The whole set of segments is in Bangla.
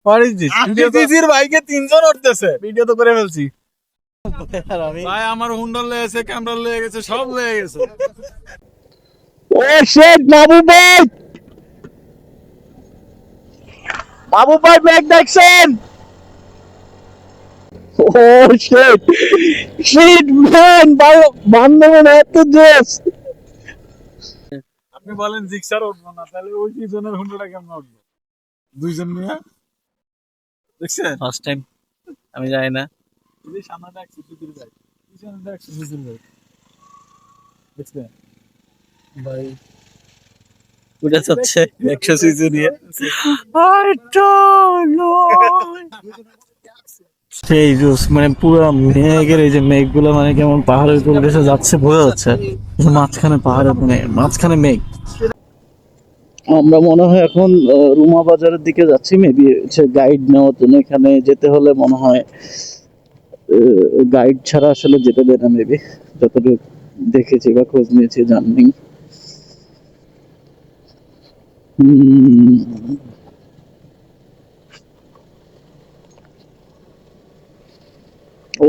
What is this? জিজির বাইকে তিনজন উঠতেছে, ভিডিও তো করে ফেলছি ভাই। আমার হুন্ডা লয়ে গেছে, ক্যামেরা লয়ে গেছে, সব লয়ে গেছে। ও শিট, মাহবুব ভাই, মাহবুব ভাই ব্যাগ দেখছেন? ও শিট, শিট ম্যান, বান্ধবন এত জোস। আপনি বলেন জিক্সার উঠবো না, তাহলে ওই দুজনের হুন্ডাটা কেমন উঠবো? দুইজন নিয়ে দেখছেন ফার্স্ট টাইম, আমি জানি না। এই সামনেটা একশো জিজির বাইক, পিছনেটা একশো জিজির বাইক, দেখছেন ভাই? উঠে যাচ্ছে 100 সিসি নিয়ে। সেই জোস, মানে পুরো মেঘের এই যে মেঘগুলো মানে কেমন পাহাড়ের উপর ভেসে যাচ্ছে বোঝা যাচ্ছে, মাঝখানে পাহাড়ের মানে মাঝখানে মেঘ। আমরা মনে হয় এখন রুমা বাজারের দিকে যাচ্ছি, মেবি হচ্ছে গাইড নেওয়ার জন্য। এখানে যেতে হলে মনে হয় গাইড ছাড়া আসলে যেতে দেয় না মেবি, যতটুকু দেখেছি বা খোঁজ নিয়েছি জানি।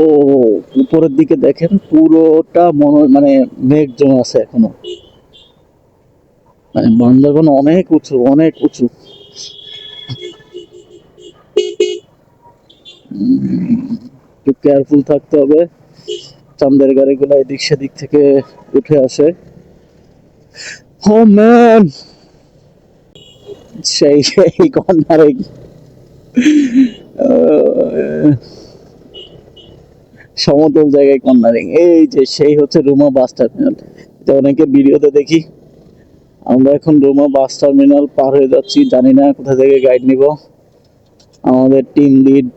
ও, উপরের দিকে দেখেন পুরোটা মানে মেঘ জমা আছে এখনো। মানে বান্দরবান অনেক উঁচু, অনেক উঁচু। একটু কেয়ারফুল থাকতে হবে, চান্দের গাড়িগুলো এদিক সেদিক থেকে উঠে আসে। ও ম্যান, সেই সেই কর্নারে সমতল জায়গায় কর্নারিং, এই যে সেই হচ্ছে রুমা বাস টার্মিনাল। এটা অনেকের ভিডিওতে দেখি। আমরা এখন রুমা বাস টার্মিনাল পার হয়ে যাচ্ছি, জানি না কোথা থেকে গাইড নিব। আমাদের টিম লিড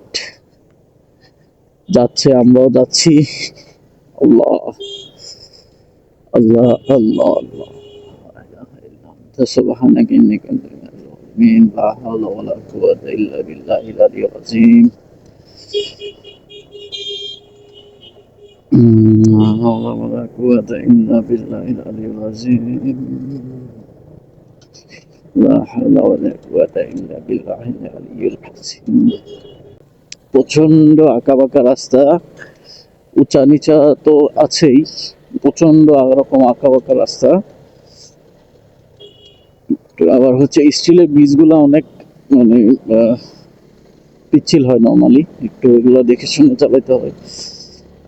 যাচ্ছে, আমরাও যাচ্ছি। আল্লাহ আল্লাহ আল্লাহ আল্লাহ, সুবহানাকা ইন্নী কুনতু মিনাজ জালিমিন, লা হাওলা ওয়া লা কুওয়াতা ইল্লা বিল্লাহিল আলিয়্যিল আযীম। لا حول ولا قوة إلا بالله العلي العظيم. لا حول ولا قوة إلا بالله العلي العظيم. প্রচন্ড আঁকাবাঁকা রাস্তা, উঁচা নিচা তো আছেই, প্রচন্ড রকম আঁকাবাঁকা রাস্তা। আবার হচ্ছে স্টিলের বীজগুলো অনেক মানে পিচ্ছিল হয় নর্মালি, একটু এগুলো দেখে শুনে চালাতে হয়।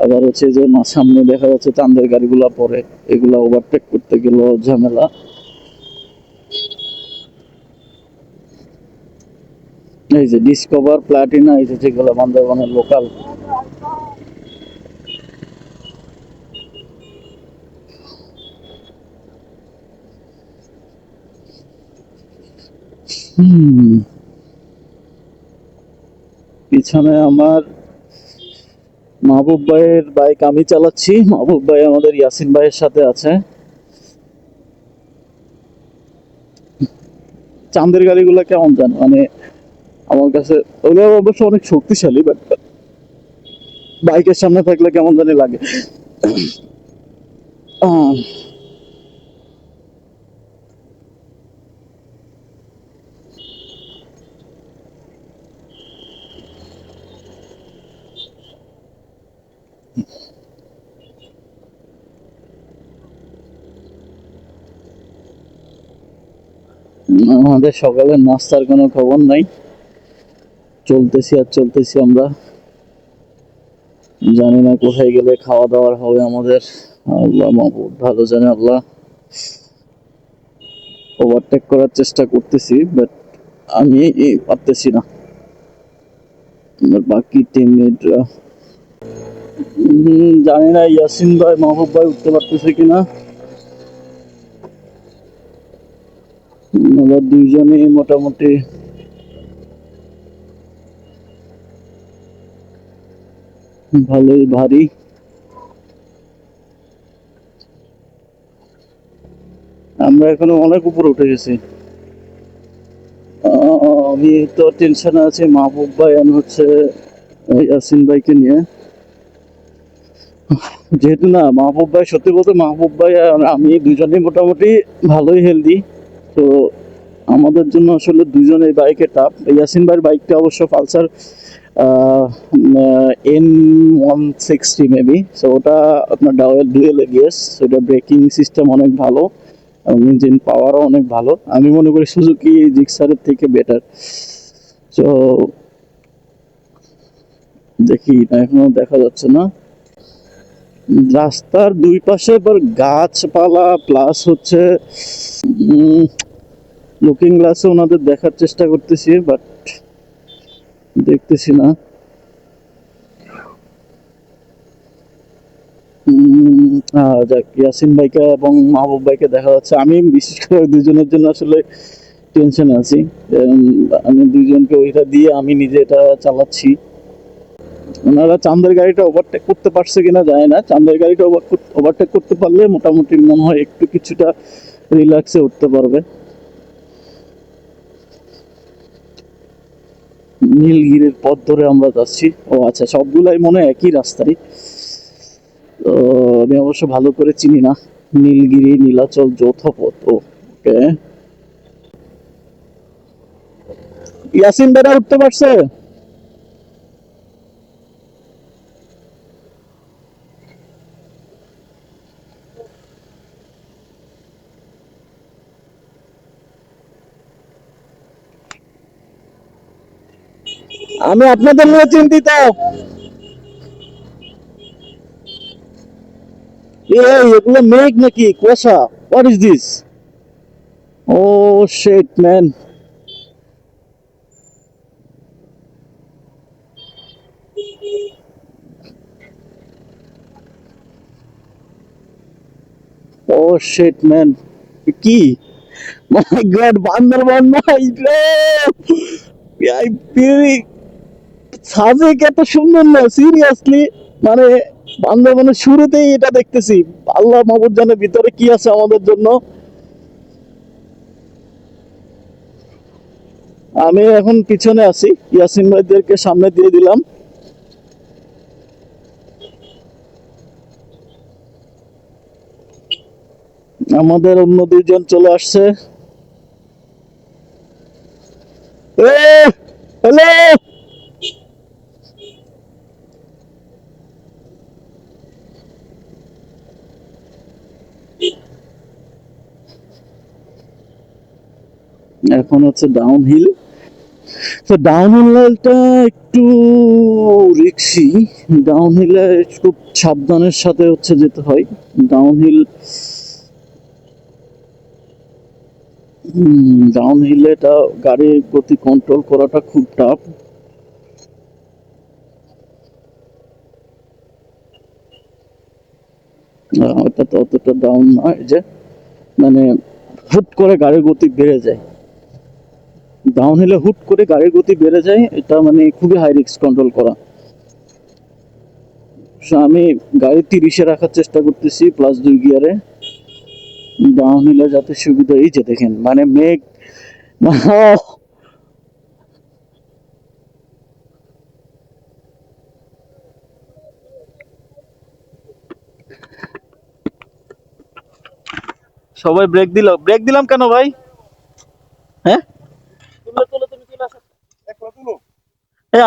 আবার হচ্ছে যে সামনে দেখা যাচ্ছে চান্দের গাড়িগুলা পরে, এগুলা ওভারটেক করতে গেলেও ঝামেলা। এই যে ডিসকভার, প্লাটিনা, এই যে যেগুলো বান্দরবানের লোকাল। পিছনে আমার মাহবুব ভাইয়ের বাইক আমি চালাচ্ছি, মাহবুব ভাই আমাদের ইয়াসিন ভাইয়ের সাথে আছে। চান্দের গাড়িগুলো কেমন জানো, মানে আমার কাছে ওগুলো অবশ্য অনেক শক্তিশালী, বাট বাইকের সামনে থাকলে কেমন জানি লাগে। আমাদের সকালের নাস্তার কোনো খবর নাই, চলতেছি আর চলতেছি আমরা। জানি না কোথায় গেলে খাওয়া দাওয়ার হবে আমাদের, আল্লাহ মাহবুব ভালো জানে। আল্লাহ, ওভারটেক করার চেষ্টা করতেছি, বাট আমি পারতেছি না। বাকি টিমমেটরা জানি না ইয়াসিন ভাই মাহবুব ভাই উঠতে পারতেছে কিনা। আমরা দুইজনই মোটামুটি ভালোই ভারী। আমরা এখনো অনেক উপরে উঠে গেছি। আমি তো টেনশনে আছি মাহবুব ভাই আর হচ্ছে ইয়াসিন ভাইকে নিয়ে। যেহেতু না মাহবুব ভাই, সত্যি বলতে মাহবুব ভাই আর আমি দুজনেই মোটামুটি ভালোই হেলদি, তো আমাদের জন্য আসলে দুজনের বাইকে টাফ। ইয়াসিন ভাইয়ের বাইকটা অবশ্য পালসার N160 মেবি, সো ওটা আপনার ডুয়েল এবিএস, ওটা ব্রেকিং সিস্টেম অনেক ভালো এবং ইঞ্জিন পাওয়ারও অনেক ভালো। আমি মনে করি সুজুকি জিক্সারের থেকে বেটার। তো দেখি না, এখনো দেখা যাচ্ছে না। রাস্তার দুই পাশে আবার গাছপালা প্লাস হচ্ছে লুকিং গ্লাসে ওনাদের দেখার চেষ্টা করতেছি, বাট দেখতেছি না। যাক, ইয়াসিন ভাইকে এবং মাহবুব ভাইকে দেখা যাচ্ছে। আমি বিশেষ করে দুজনের জন্য আসলে টেনশন আছি। আমি দুইজনকে ওইটা দিয়ে আমি নিজে এটা চালাচ্ছি। ওনারা চাঁদের গাড়িটা ওভারটেক করতে পারছে কিনা জানি না। চাঁদের গাড়িটা ওভারটেক করতে পারলে মোটামুটি মনে হয় একটু কিছুটা রিল্যাক্সে উঠতে পারবে। নীলগিরির পথ ধরে আমরা যাচ্ছি। ও আচ্ছা, সবগুলাই মনে হয় একই রাস্তায়। তো আমি অবশ্য ভালো করে চিনি না। নীলগিরি নীলাচল যৌথ পথ। ওকে, ইয়াসিন বেড়া উঠতে পারছে? আমি আপনাদের নিয়ে চিন্তিত। এগুলো মেঘ নাকি কুয়াশা? What is this? Oh shit man. Oh shit man, কি? মাই গড, বান্দরবান ভাই রে! আই ফিল সাজেক এত সুন্দর না, সিরিয়াসলি। মানে বান্দরবানের শুরুতেই এটা দেখতেছি। আল্লাহ মাহবুব জানে ভিতরে কি আছে আমাদের জন্য। আমি এখন পিছনে আছি, ইয়াসিন ভাইদেরকে সামনে দিয়ে দিলাম। আমাদের অন্য দুইজন চলে আসছে। হ্যালো, এখন হচ্ছে ডাউন হিল। তো ডাউন হিলটা একটু রিক্সি। ডাউন হিলে খুব সাবধানের সাথে হচ্ছে যেতে হয়। ডাউন হিল, ডাউন হিলে এটা গাড়ির গতি কন্ট্রোল করাটা খুব টাফ। ওটা তো অতটা ডাউন নয় যে মানে হুট করে গাড়ির গতি বেড়ে যায়। ডাউন হিলে হুট করে গাড়ির গতি বেড়ে যায়, এটা মানে খুবই হাই রিস্ক কন্ট্রোল করা। আমি গাড়ি 30-এ রাখার চেষ্টা করতেছি প্লাস 2 গিয়ারে, ডাউন হিলে যাতে সুবিধা। এই যে দেখেন, মানে মেঘ সবাই ব্রেক দিল। ব্রেক দিলাম কেন ভাই? হ্যাঁ,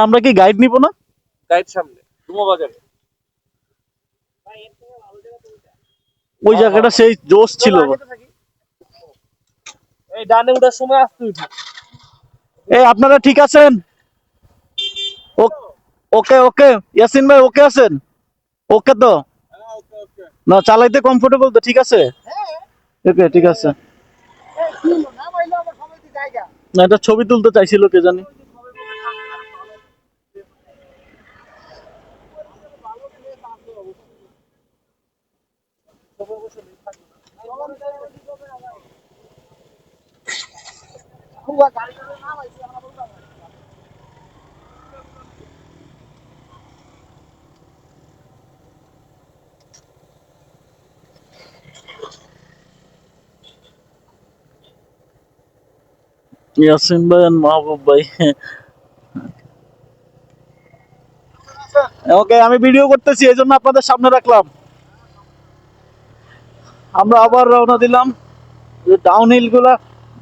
আমরা কি গাইড নিব না? গাইড সামনে ডুমো বাজারে। ওই জায়গাটা সেই জোশ ছিল। এই ডানে উঠার সময় আসতে উঠি। আপনারা ঠিক আছেন? ওকে ওকে, ইয়াসিন ভাই ওকে আছেন? ওকে তো না, চালাইতে কমফোর্টেবল তো? ঠিক আছে, ওকে ঠিক আছে। না, এটা ছবি তুলতে চাইছিল কে জানি। ইয়াসিন ভাই আর মাহবুব ভাই। ওকে, আমি ভিডিও করতেছি এই জন্য আপনাদের সামনে রাখলাম। আমরা আবার রওনা দিলাম। ডাউন হিল গুলা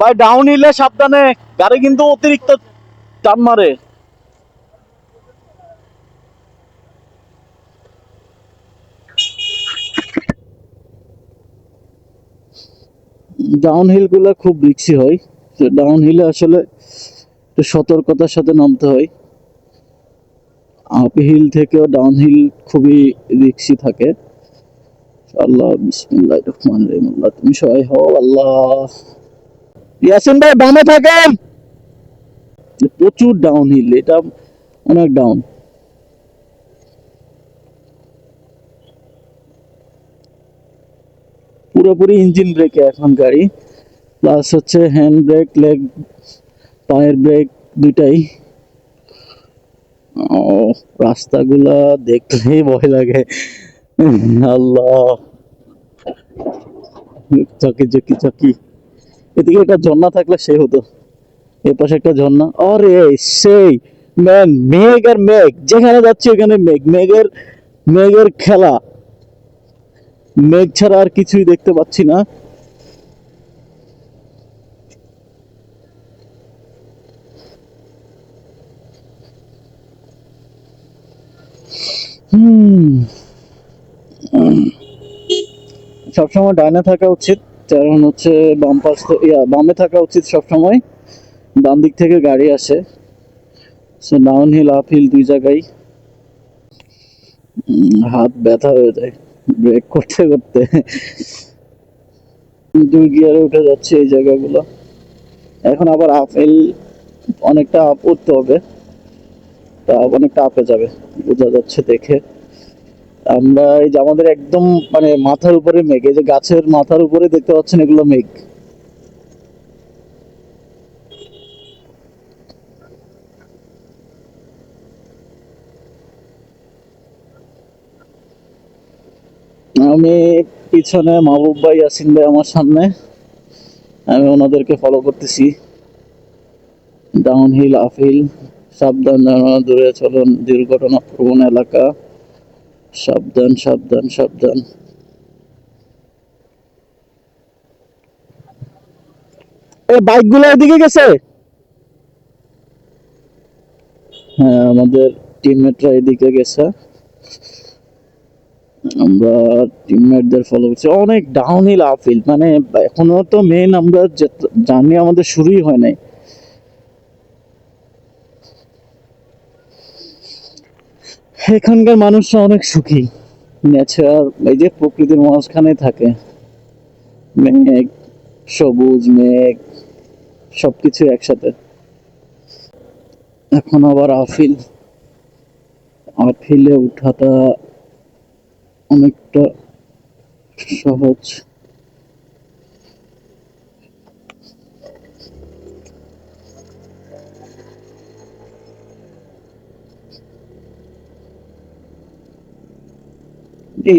ভাই ডাউন হিলে সাবধানে, গাড়ি কিন্তু অতিরিক্ত টান মারে। ডাউন হিল গুলো খুব রিক্সি হয়। ডাউন হিলে আসলে একটু সতর্কতার সাথে নামতে হয়। আপ হিল থেকেও ডাউন হিল খুবই রিক্সি থাকে। আল্লাহ বিসমিল্লাহির রহমানির রহিম। আল্লাহ তুমি সহায় হও আল্লাহ। ইয়াসিন ভাই বামে থাকেন। প্রচুর ডাউন হিল, এটা অনেক ডাউন। পুরোপুরি ইঞ্জিন ব্রেকে এখন গাড়ি, প্লাস হচ্ছে হ্যান্ড ব্রেক, লেগ, পায়ের ব্রেক দুইটাই। ও, রাস্তাগুলা দেখলেই ভয় লাগে। আল্লাহ, চকি চকি চকি। এদিকে একটা ঝর্ণা থাকলে সে হতো। এর পাশে একটা ঝর্ণা, আরে সেই ম্যান, মেঘ আর মেঘ, যেখানে যাচ্ছে ওখানে মেঘ, মেঘের খেলা। মেঘ ছাড়া আর কিছুই দেখতে পাচ্ছি না। হুম, সবসময় ডাইনে থাকা উচিত, কারণ হচ্ছে বাম পাশ বামে থাকা উচিত সবসময়। ডান দিক থেকে গাড়ি আসে। So down hill up hill দুই জায়গায় হাত ব্যথা হয়ে যায় ব্রেক করতে করতে। দুই গিয়ারে উঠে যাচ্ছে এই জায়গাগুলো। এখন আবার আপ হিল, অনেকটা আপ উঠতে হবে, তা অনেকটা আপে যাবে বোঝা যাচ্ছে দেখে। আমরা এই যে আমাদের একদম মানে মাথার উপরে মেঘ, এই যে গাছের মাথার উপরে দেখতে পাচ্ছেন এগুলো মেঘ। আমি পিছনে মাহবুব ভাই, ইয়াসিন ভাই আমার সামনে, আমি ওনাদেরকে ফলো করতেছি। ডাউন হিল আপ হিল, সাবধান, দূরে চলুন, দুর্ঘটনা প্রবণ এলাকা, সাবধান সাবধান সাবধান। এই বাইক গুলো এদিকে গেছে। হ্যাঁ, আমাদের টিমমেটরা এদিকে গেছে, আমরা টিমমেটদের ফলো করছি। অনেক ডাউন হিল আপ হিল, মানে এখনো তো মেন আমরা জার্নি আমাদের শুরুই হয় নাই। এখানকার মানুষরা অনেক সুখী, নেচার, এই যে প্রকৃতির মাঝখানে থাকে। মেঘ, সবুজ মেঘ, সবকিছু একসাথে। এখন আবার আফিল, আফিলে উঠাটা অনেকটা সহজ।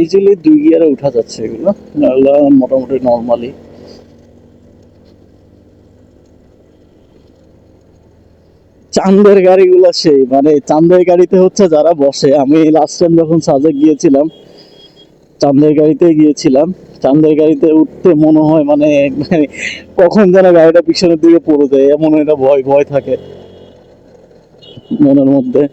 ইজিলি দুই গিয়ারে উঠা যাচ্ছে এগুলো, নাহলে মোটামুটি নর্মালি। চান্দের গাড়িগুলো সেই, মানে চান্দের গাড়িতে হচ্ছে যারা বসে, আমি লাস্ট টাইম যখন সাজেক গিয়েছিলাম চান্দের গাড়িতে গিয়েছিলাম, চান্দের গাড়িতে উঠতে মনে হয় মানে মানে কখন যেন গাড়িটা পিছনের দিকে পড়ে যায়, এমন একটা ভয় ভয় থাকে মনের মধ্যে।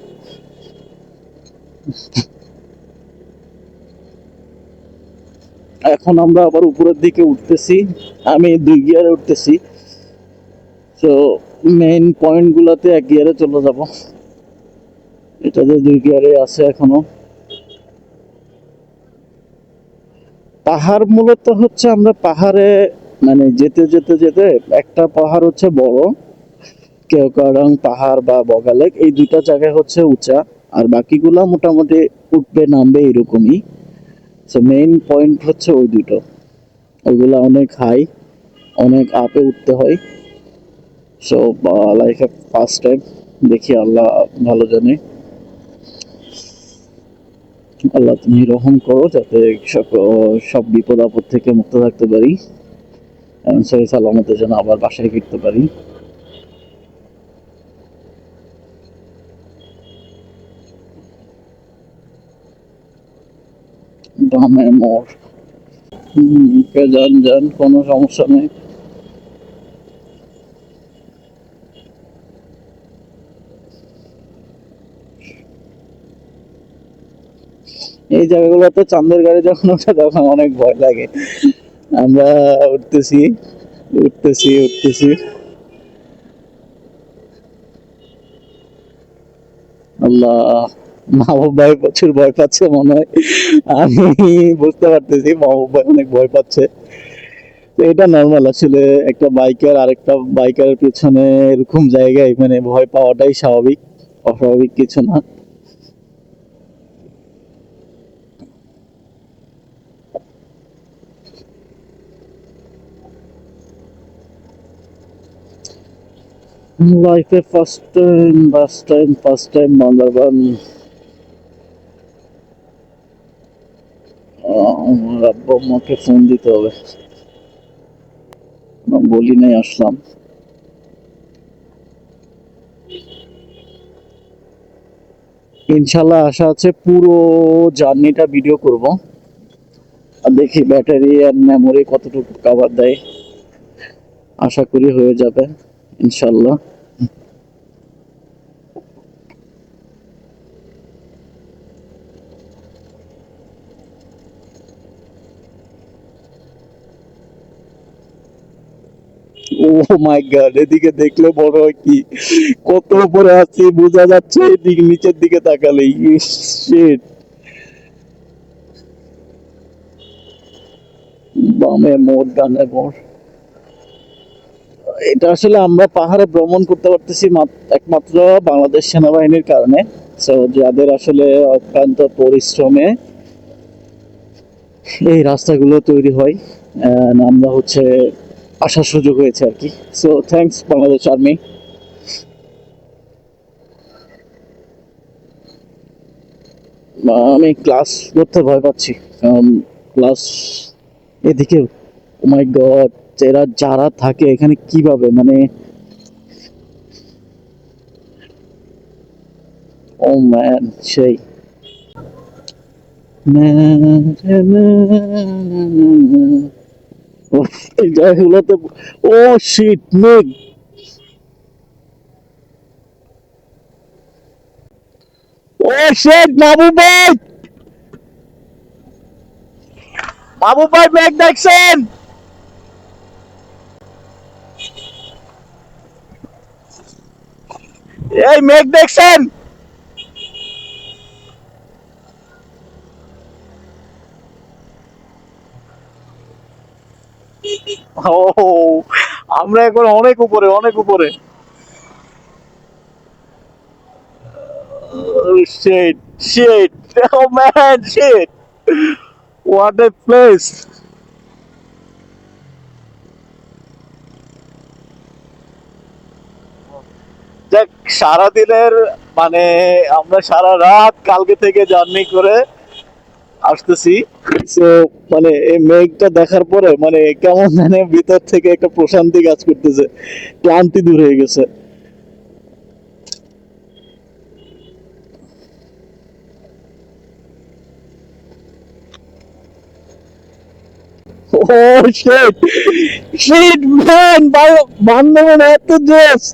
এখন আমরা আবার উপরের দিকে উঠতেছি, আমি দুই গিয়ারে উঠতেছি। তো মেইন পয়েন্ট গুলাতে এক গিয়ারে চলে যাব, এটাতে দুই গিয়ারে আছে এখনো। পাহাড় মূলত হচ্ছে আমরা পাহাড়ে মানে যেতে যেতে যেতে, একটা পাহাড় হচ্ছে বড় কেওক্রাডং পাহাড় বা বগালেক, এই দুইটা জায়গায় হচ্ছে উঁচা, আর বাকিগুলা মোটামুটি উঠবে নামবে এরকমই। সো মেইন পয়েন্ট হচ্ছে ওই দুটো, ওইগুলা অনেক হাই, অনেক আপে উঠতে হয়। সো লাইফে ফার্স্ট টাইম, দেখি আল্লাহ ভালো জানে। আল্লাহ তুমি রহম করো যাতে সব বিপদ আপদ থেকে মুক্ত থাকতে পারি, সহি সালামতে যেন আবার বাসায় ফিরতে পারি। বামে মোড়, যান যান, কোনো সমস্যা নেই। এই জায়গাগুলোতে চাঁদের গাড়ি যখন ওঠে তখন অনেক ভয় লাগে। আমরা উঠতেছি উঠতেছি উঠতেছি, আল্লাহ, মাহবুব ভাই প্রচুর ভয় পাচ্ছে মনে হয়, আমি বুঝতে পারতেছি মাহবুব ভাই অনেক ভয় পাচ্ছে। তো এটা নর্মাল, আসলে একটা বাইকার আরেকটা বাইকারের পিছনে এরকম জায়গায় মানে ভয় পাওয়াটাই স্বাভাবিক, অস্বাভাবিক কিছু না। লাইফে ফার্স্ট টাইম বান্দরবান। আমার আব্বা আম্মাকে ফোন দিতে হবে, বলি নাই আসলাম। ইনশাল্লাহ আশা আছে পুরো জার্নিটা ভিডিও করব, আর দেখি ব্যাটারি আর মেমোরি কতটুকু কভার দেয়। আশা করি হয়ে যাবে ইনশাল্লাহ। ও মাই গড, এদিকে দেখলে বড় হয় কি, কত উপরে আছি বোঝা যাচ্ছে, এদিকে নিচের দিকে তাকালেই শিট। বামে মোড় ডানে মোড়। এটা আসলে আমরা পাহাড়ে ভ্রমণ করতে পারতেছি একমাত্র বাংলাদেশ সেনাবাহিনীর কারণে। তো যাদের আসলে অক্লান্ত পরিশ্রমে এই রাস্তাগুলো তৈরি হয়, আমরা হচ্ছে আসার সুযোগ হয়েছে আর কি। So thanks Bangladesh army. আমি ক্লাস করতে ভয় পাচ্ছি, কারণ ক্লাস এদিকে, ও মাই গড, এরা যারা থাকে এখানে কিভাবে মানে, ও ম্যান সেই এই জায়গাগুলোতে, ও শিট মেঘ, ও শিট মাহবুব ভাই, মাহবুব ভাই মেঘ দেখছেন? এই মেঘ দেখছেন? ও, আমরা এখন অনেক উপরে, অনেক উপরে। Shit, shit, oh man, shit, what a place. দেখ, সারাদিনের মানে আমরা সারা রাত কালকে থেকে জার্নি করে আসতেছি। তো মানে এই মেঘটা দেখার পরে মানে কেমন জানে ভিতর থেকে একটা প্রশান্তি কাজ করতেছে, ক্লান্তি দূর হয়ে গেছে। ও শিট, শিট ম্যান, বান্দরবান এত জোস।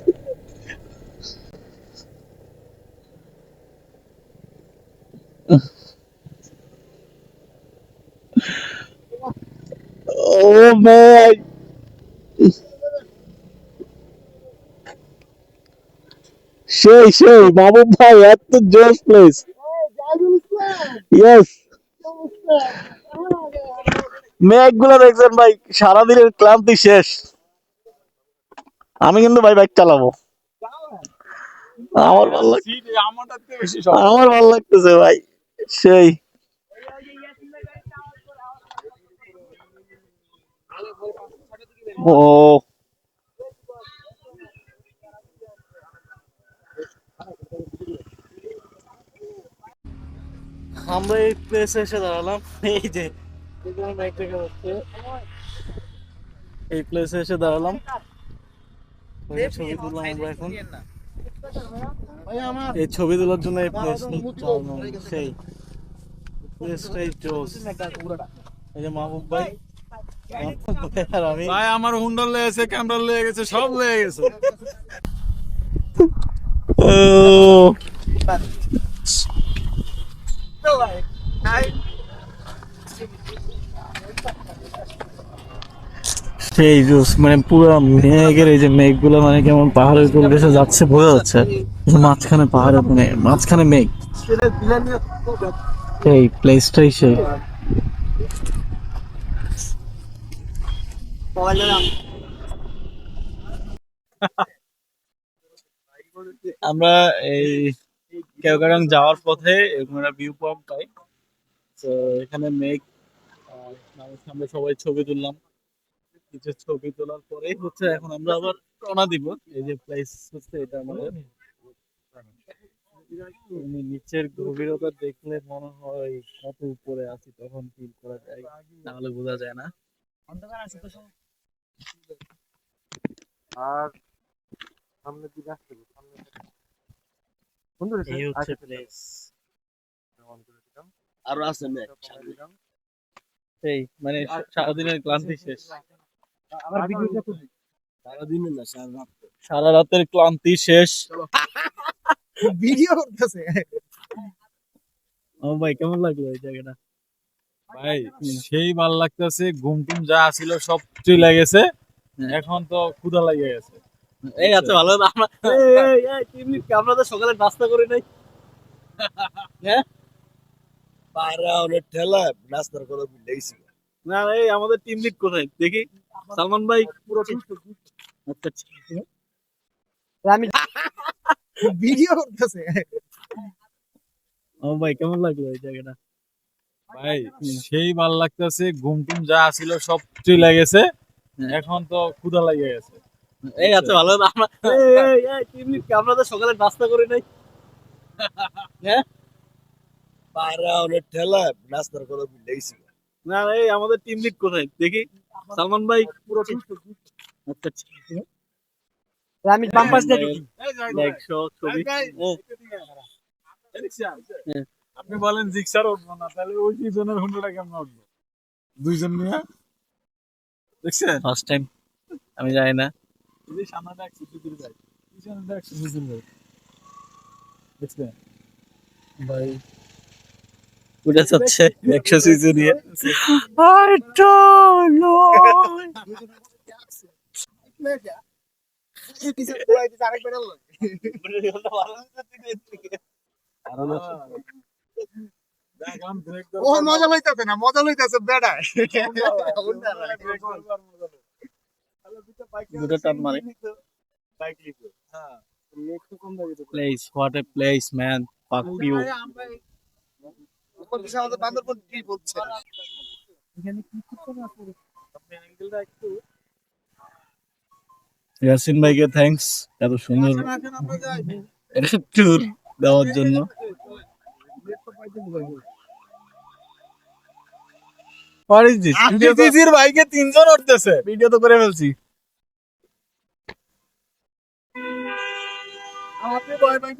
ও ম্যান, সেই সেই মাহবুব ভাই, এত জোস প্লেস। ইয়েস, মেঘগুলো দেখছেন ভাই, সারাদিনের ক্লান্তি শেষ। আমি কিন্তু ভাই বাইক চালাবো, আমার ভালো লাগছে, আমারটার থেকে বেশি আমার ভালো লাগতেছে ভাই, সেই। ও, আমরা এই প্লেসে এসে দাঁড়ালাম, এই যে এই প্লেসে এসে দাঁড়ালাম, ছবি তুললাম আমরা এখন। এই ছবি তোলার জন্য এই প্লেস সেই প্লেসটাই জোস। এই যে মাহবুব ভাই আর আমি, ভাই আমার হুন্ডা লেগে গেছে, ক্যামেরা লেগে গেছে, সব লেগে গেছে। সেই জুস মানে পুরো মেঘের এই যে মেঘগুলো মানে কেমন পাহাড়ের উপর ভেসে যাচ্ছে বোঝা যাচ্ছে কিন্তু মাঝখানে পাহাড়ের মানে মাঝখানে মেঘ এই প্লেসটাই সেই আমরা এই কেওগারাং যাওয়ার পথে এরকম একটা ভিউ পয়েন্ট পাই তো এখানে মেঘ আমরা সবাই ছবি তুললাম কিছু ছবি তোলার পরেই হচ্ছে এখন আমরা আবার রওনা দিব এই যে প্লেস হচ্ছে এটা আমাদের নিচের গভীরতা দেখলে মনে হয় কত উপরে আছি তখন ফিল করা যায় নাহলে বোঝা যায় না আর সামনের দিকে আসতে বন্ধু এই হচ্ছে প্লেস আরো আছে মেঘ এই মানে সারাদিনের ক্লান্তি শেষ আবার ভিডিওটা সারাদিনে না সারা সারা রাতের ক্লান্তি শেষ ভিডিও করতেছে ও ভাই কেমন লাগলো এই জায়গাটা ভাই সেই ভাল লাগতেছে ঘুম টুম যা ছিল সব চলে গেছে এখন তো ক্ষুধা লেগে গেছে এই আচ্ছা ভালো না আমরা আমরা তো সকালে নাস্তা করি নাই বাইরে অনেক ঠেলা রাস্তার করে দেখছি না এই আমাদের টিম লিড কোথায় দেখি সালমান ভাই পুরো আচ্ছা আমি ভিডিও করতেছে ও ভাই কেমন লাগলো এই জায়গাটা ভাই সেই ভাল লাগতেছে ঘুম টুম যা ছিল সব চলে গেছে এখন তো ক্ষুধা লেগে গেছে এই আচ্ছা ভালো না আমরা টিম লিড আমরা তো সকালে নাস্তা করি নাই বাইরে অনেক ঠেলা রাস্তার করে দেখছি না এই আমাদের টিম লিড কোথায় দেখি সালমান ভাই পুরো আচ্ছা আমি বাম পাশ দিয়ে একশো ছবি আপনি বলেন জিক্সার উঠবো না তাহলে ওই দুজনের হুন্ডোটা কেমন উঠবো দুইজন নিয়ে দেখছেন ফার্স্ট টাইম আমি জানি না এই সামনেটা একশো দুদিন যায় পিছনেটা একশো দুদিন যায় দেখছেন ভাই উঠে যাচ্ছে 100 সিসি নিয়ে ও মজা লইতাছে না মজা লইতাছে বেড়া দুটো টান মারে place what a place man fuck you Yasin ভাইকে থ্যাঙ্কস এত সুন্দর একটা ট্যুর দেওয়ার জন্য What is this? জিজির বাইকে তিনজন উঠতেছে ভিডিও তো করে ফেলছি আপনি ভয় পাই